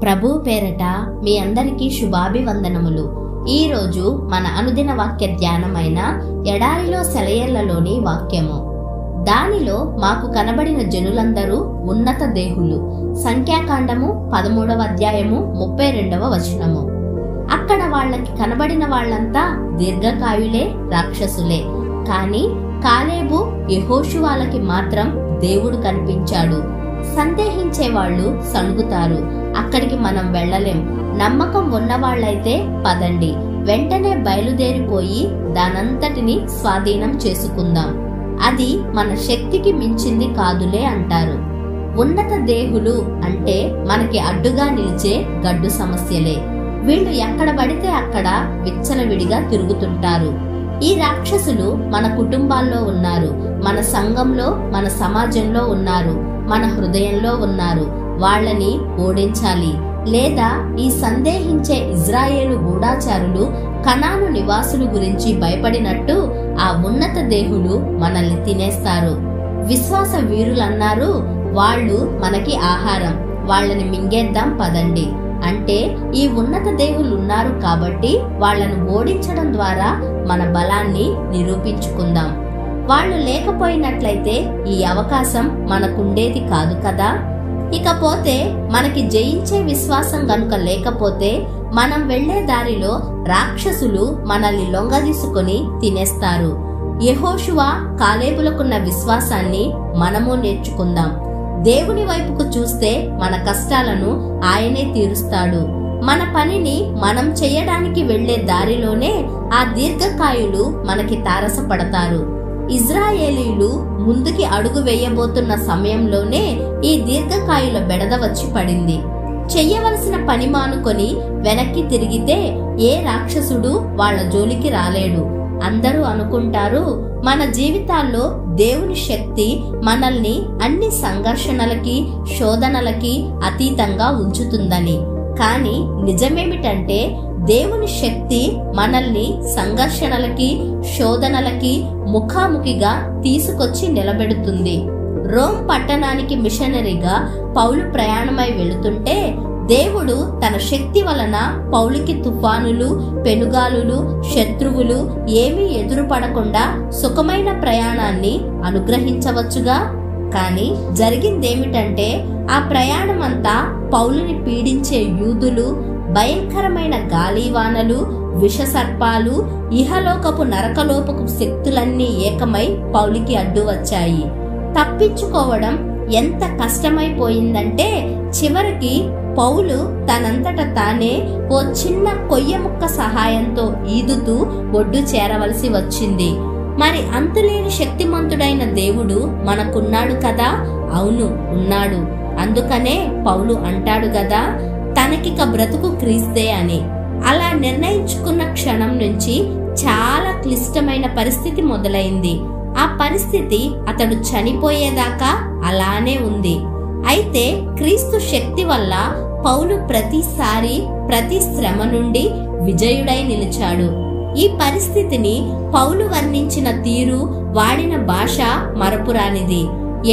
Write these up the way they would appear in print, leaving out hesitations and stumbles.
ప్రభు పేరట మీ అందరికీ శుభాభివందనములు. ఈరోజు మన అనుదిన వాక్య ధ్యానమైన ఎడారిలో సెలయేర్లలోని వాక్యము. దానిలో మాకు కనబడిన జనులందరూ ఉన్నత దేహులు. సంఖ్యాకాండము 13వ అధ్యాయము 32వ వచనము. అక్కడ వాళ్ళకి కనబడిన వాళ్ళంతా దీర్ఘకాయులే, రాక్షసులే. కాని కాలేబు, యెహోషువాలకి మాత్రం దేవుడు కనిపించాడు. సందేహించే వాళ్ళు సణుగుతారు, అక్కడికి మనం వెళ్ళలేం. నమ్మకం ఉన్నవాళ్లైతే పదండి, వెంటనే బయలుదేరిపోయి దానంతటిని స్వాధీనం చేసుకుందాం. అది మన శక్తికి మించింది కాదులే అంటారు. ఉన్నత దేహులు అంటే మనకి అడ్డుగా నిలిచే గడ్డు సమస్యలే. వీళ్ళు ఎక్కడ పడితే అక్కడ విచ్చలవిడిగా తిరుగుతుంటారు. ఈ రాక్షసులు మన కుటుంబాల్లో ఉన్నారు, మన సంఘంలో, మన సమాజంలో ఉన్నారు, మన హృదయంలో ఉన్నారు. వాళ్ళని ఓడించాలి. లేదా ఈ సందేహించే ఇజ్రాయేలు గూఢాచారులు కనాను నివాసుల గురించి భయపడినట్టు ఆ ఉన్నత దేహులు మనల్ని తినేస్తారు. విశ్వాస వీరులన్నారు, వాళ్ళు మనకి ఆహారం, వాళ్ళని మింగేద్దాం పదండి. అంటే ఈ ఉన్నత దేహులు ఉన్నారు కాబట్టి వాళ్ళను ఓడించడం ద్వారా మన బలాన్ని నిరూపించుకుందాం. వాళ్ళు లేకపోయినట్లయితే ఈ అవకాశం మనకుండేది కాదు కదా. ఇకపోతే మనకి జయించే విశ్వాసం గనుక లేకపోతే మనం వెళ్లే దారిలో రాక్షసులు మనల్ని లొంగదీసుకొని తినేస్తారు. యెహోషువ, కాలేబులకున్న విశ్వాసాన్ని మనము నేర్చుకుందాం. దేవుని వైపుకు చూస్తే మన కష్టాలను ఆయనే తీరుస్తాడు. మన పనిని మనం చేయడానికి వెళ్లే దారిలోనే ఆ దీర్ఘకాయులు మనకి తారసపడతారు. ఇజ్రాయేలీలు ముందుకి అడుగు వేయబోతున్న సమయంలోనే ఈ దీర్ఘకాయుల బెడద వచ్చి పడింది. చెయ్యవలసిన పని మానుకొని వెనక్కి తిరిగితే ఏ రాక్షసుడు వాళ్ళ జోలికి రాలేడు. అందరూ అనుకుంటారు మన జీవితాల్లో దేవుని శక్తి మనల్ని అన్ని సంఘర్షణలకి, శోధనలకి అతీతంగా ఉంచుతుందని. కానీ నిజమేమిటంటే దేవుని శక్తి మనల్ని సంఘర్షణలకి, శోధనలకి ముఖాముఖిగా తీసుకొచ్చి నిలబెడుతుంది. రోమ్ పట్టణానికి మిషనరీగా పౌలు ప్రయాణమై వెళుతుంటే దేవుడు తన శక్తి వలన పౌలుకి తుఫానులు, పెనుగాలులు, శత్రువులు ఏమీ ఎదురుపడకుండా సుఖమైన ప్రయాణాన్ని అనుగ్రహించవచ్చుగా. కానీ జరిగిందేమిటంటే ఆ ప్రయాణమంతా పౌలుని పీడించే యూదులు, భయంకరమైన గాలివానలు, విషసర్పాలు, ఇహలోకపు నరకలోపపు శక్తులన్నీ ఏకమై పౌలుకి అడ్డు వచ్చాయి. తప్పించుకోవడం ఎంత కష్టమైపోయిందంటే చివరికి పౌలు తనంతట తానే ఓ చిన్న కొయ్య ముక్క సహాయంతో ఈదుతూ ఒడ్డు చేరవలసి వచ్చింది. మరి అంతులేని శక్తిమంతుడైన దేవుడు మనకున్నాడు కదా. అవును, ఉన్నాడు. అందుకనే పౌలు అంటాడు గదా, తనకిక బ్రతుకు క్రీస్తే అని. అలా నిర్ణయించుకున్న క్షణం నుంచి చాలా క్లిష్టమైన పరిస్థితి మొదలైంది. ఆ పరిస్థితి అతడు చనిపోయేదాకా అలానే ఉంది. అయితే క్రీస్తు శక్తి వల్ల పౌలు ప్రతిసారి ప్రతి శ్రమ నుండి విజయుడై నిలిచాడు. ఈ పరిస్థితిని పౌలు వర్ణించిన తీరు, వాడిన భాష మరపురానిది.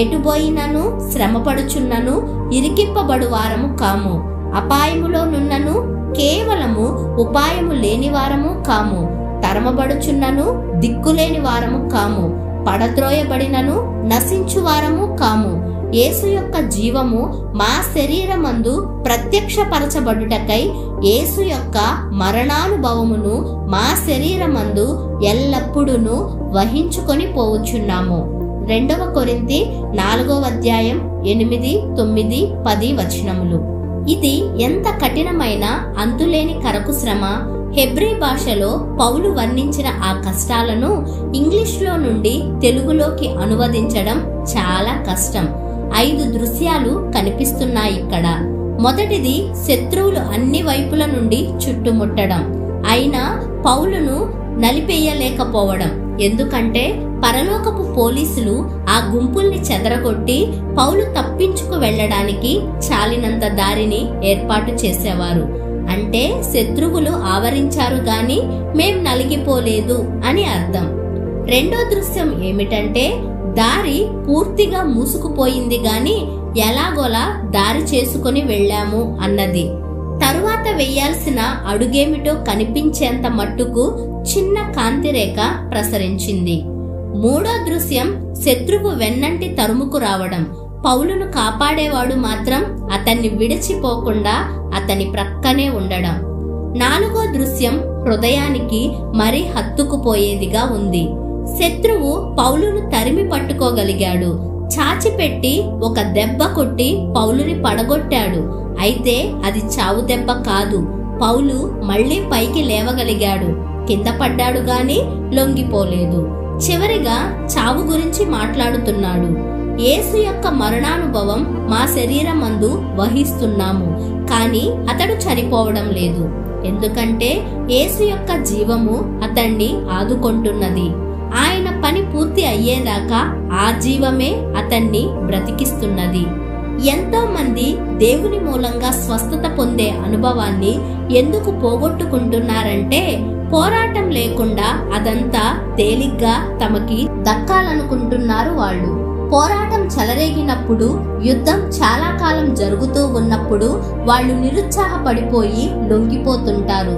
ఎటుబోయినను, శ్రమపడుచున్నను, ఇరికింపబడు వారము కాము, అపాయములో నున్నను, కేవలము ఉపాయము లేని వారము కాము, తరమబడుచున్నను, దిక్కులేని వారము కాము, పడద్రోయబడినను నశించు వారము కాము. యేసు యొక్క జీవము మా శరీరమందు ప్రత్యక్షపరచబడుటకై యేసు యొక్క మరణానుభవమును మా శరీరమందు ఎల్లప్పుడూ వహించుకొని పోవచ్చున్నాము. 2వ కొరింథీ 4వ అధ్యాయం 8, 9, 10 వచనములు. ఇది ఎంత కఠినమైన అంతులేని కరకు శ్రమ. హెబ్రీ భాషలో పౌలు వర్ణించిన ఆ కష్టాలను ఇంగ్లీష్లో నుండి తెలుగులోకి అనువదించడం చాలా కష్టం. 5 దృశ్యాలు కనిపిస్తున్నాయి ఇక్కడ. మొదటిది శత్రువులు అన్ని వైపుల నుండి చుట్టుముట్టడం. అయినా పౌలును నలిపేయలేకపోవడం. ఎందుకంటే పరలోకపు పోలీసులు ఆ గుంపుల్ని చెదరగొట్టి పౌలు తప్పించుకు వెళ్లడానికి చాలినంత దారిని ఏర్పాటు చేసేవారు. అంటే శత్రువులు ఆవరించారు గాని మేం నలిగిపోలేదు అని అర్థం. రెండో దృశ్యం ఏమిటంటే దారి పూర్తిగా మూసుకుపోయింది గాని ఎలాగోలా దారి చేసుకుని వెళ్ళాము అన్నది. తరువాత వెయ్యాల్సిన అడుగేమిటో కనిపించేంత మట్టుకు చిన్న కాంతిరేఖ ప్రసరించింది. మూడో దృశ్యం శత్రువు వెన్నంటి తరుముకు రావడం. పౌలును కాపాడేవాడు మాత్రం అతన్ని విడిచిపోకుండా అతని ప్రక్కనే ఉండడం. నాలుగో దృశ్యం హృదయానికి మరీ హత్తుకుపోయేదిగా ఉంది. శత్రువు పౌలును తరిమి పట్టుకోగలిగాడు. చాచిపెట్టి ఒక దెబ్బ కొట్టి పౌలుని పడగొట్టాడు. అయితే అది చావు దెబ్బ కాదు. పౌలు మళ్లీ పైకి లేవగలిగాడు. కింద పడ్డాడు గాని లొంగిపోలేదు. చివరిగా చావు గురించి మాట్లాడుతున్నాడు. యేసు యొక్క మరణానుభవం మా శరీరమందు వహిస్తున్నాము, కానీ అతడు చనిపోవడం లేదు. ఎందుకంటే యేసు యొక్క జీవము అతన్ని ఆదుకుంటున్నది. ఆయన పని పూర్తి అయ్యేదాకా ఆ జీవమే అతన్ని బ్రతికిస్తున్నది. ఎంతో మంది దేవుని మూలంగా స్వస్థత పొందే అనుభవాన్ని ఎందుకు పోగొట్టుకుంటున్నారంటే, పోరాటం లేకుండా అదంతా తేలిగ్గా తమకి దక్కాలనుకుంటున్నారు వాళ్ళు. పోరాటం చెలరేగినప్పుడు, యుద్ధం చాలా కాలం జరుగుతూ ఉన్నప్పుడు వాళ్ళు నిరుత్సాహపడిపోయి లొంగిపోతుంటారు.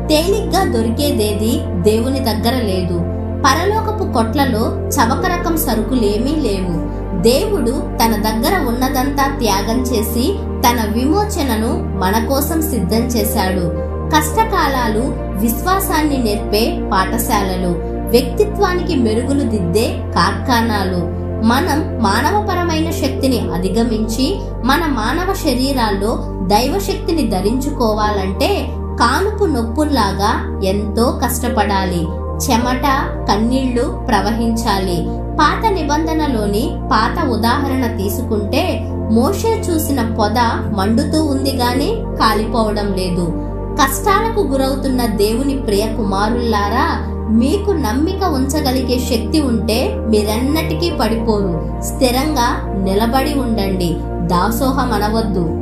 తేలిగ్గా దొరికేదేది దేవుని దగ్గర లేదు. పరలోకపు కొట్లలో చవక రకం సరుకులేమీ లేవు. దేవుడు తన దగ్గర ఉన్నదంతా త్యాగం చేసి తన విమోచనను మన కోసం సిద్ధం చేశాడు. కష్టకాలాలు విశ్వాసాన్ని నేర్పే పాఠశాలలు, వ్యక్తిత్వానికి మెరుగులు దిద్దే కార్ఖానాలు. మనం మానవపరమైన శక్తిని అధిగమించి మన మానవ శరీరాల్లో దైవశక్తిని ధరించుకోవాలంటే కానుపు నొప్పుల్లాగా ఎంతో కష్టపడాలి. చెమట, కన్నీళ్లు ప్రవహించాలి. పాత నిబంధనలోని పాత ఉదాహరణ తీసుకుంటే, మోషే చూసిన పొద మండుతూ ఉంది గాని కాలిపోవడం లేదు. కష్టాలకు గురవుతున్న దేవుని ప్రియ కుమారుల్లారా, మీకు నమ్మిక ఉంచగలిగే శక్తి ఉంటే మీరెన్నటికీ పడిపోరు. స్థిరంగా నిలబడి ఉండండి. దాసోహం అనవద్దు.